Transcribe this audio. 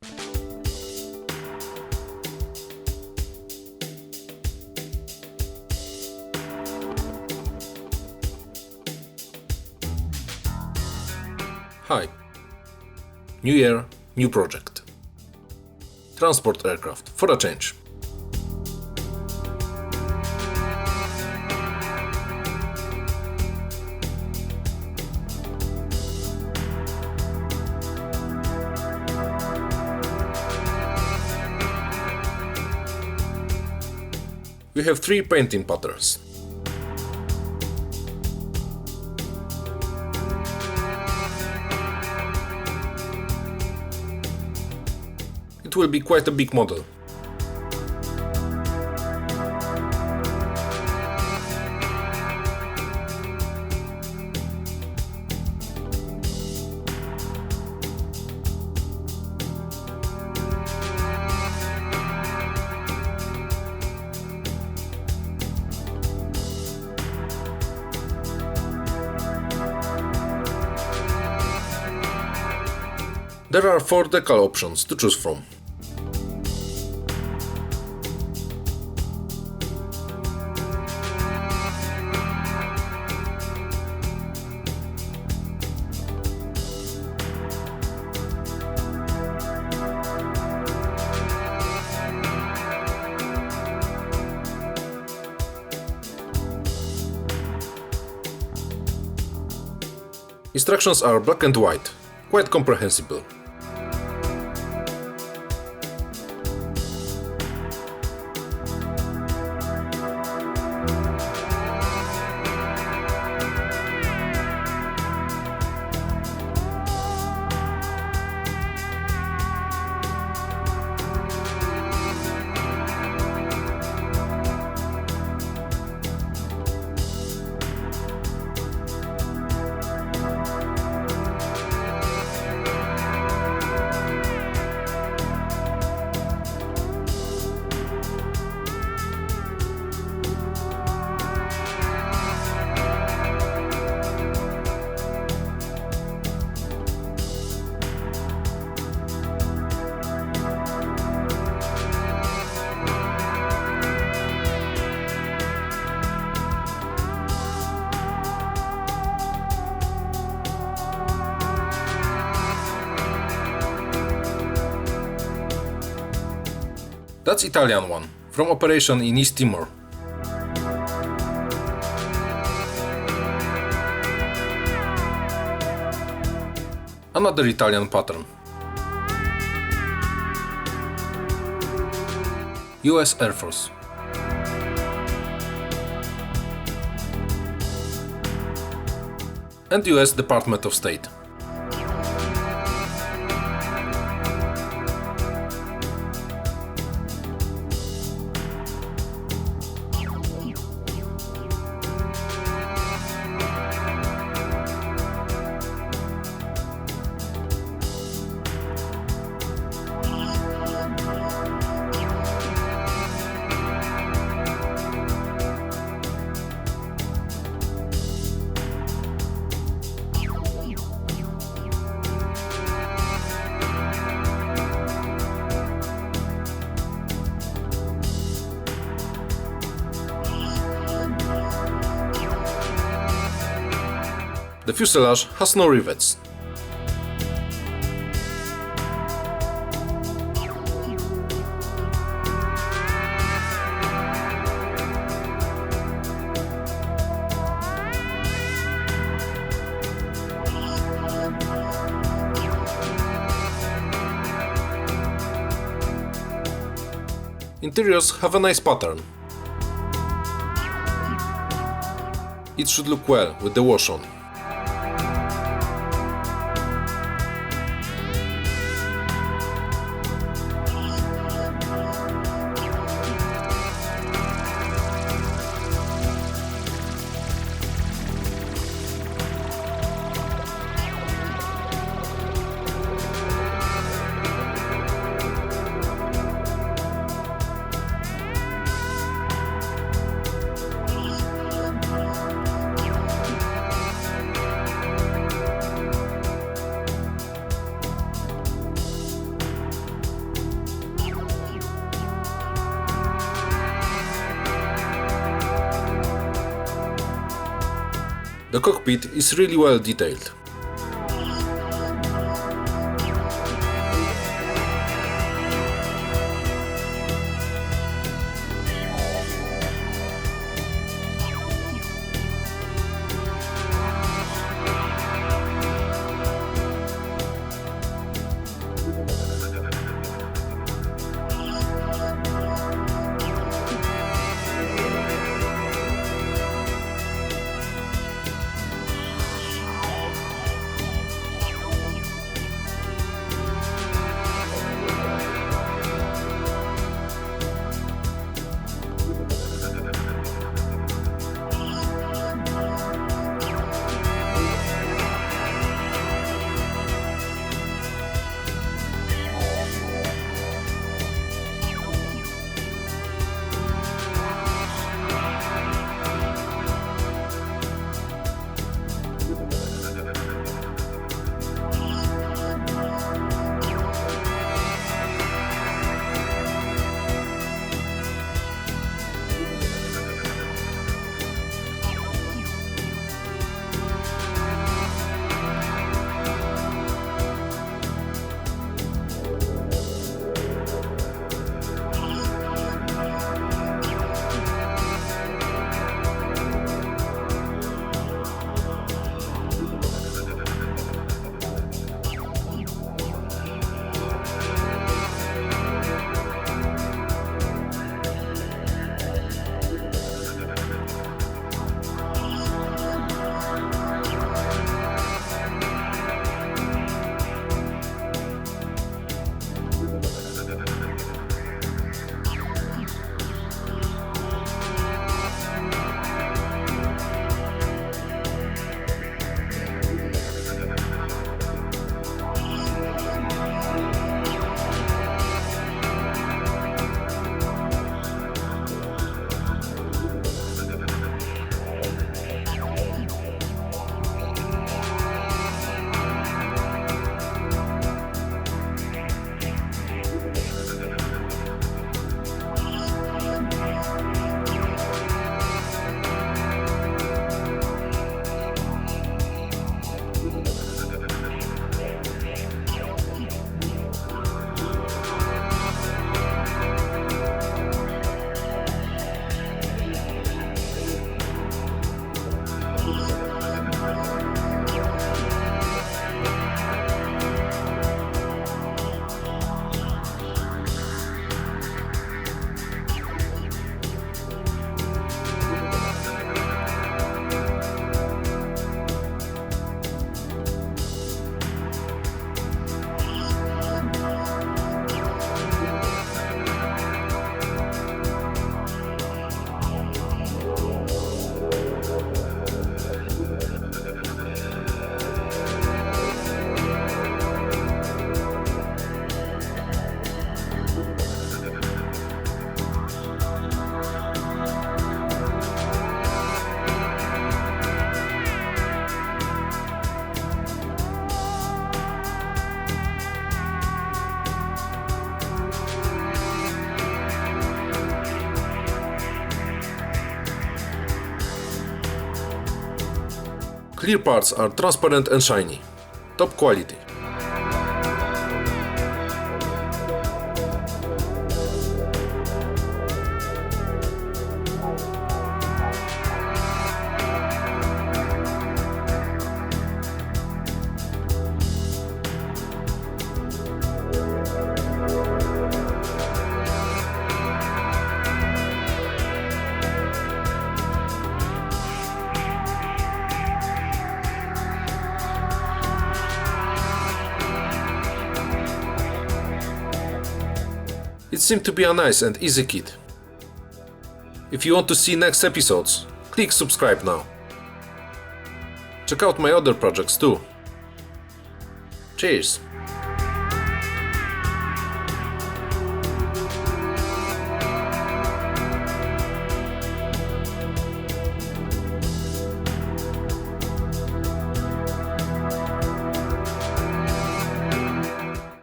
Hi. New year, new project. Transport aircraft, for a change. We have 3 painting patterns. It will be quite a big model. There are 4 decal options to choose from. Instructions are black and white, quite comprehensible. That's Italian one, from operation in East Timor. Another Italian pattern. US Air Force. And US Department of State. The fuselage has no rivets. Interiors have a nice pattern. It should look well with the wash on. The cockpit is really well detailed. Clear parts are transparent and shiny. Top quality. It seemed to be a nice and easy kit. If you want to see next episodes, click subscribe now. Check out my other projects too. Cheers!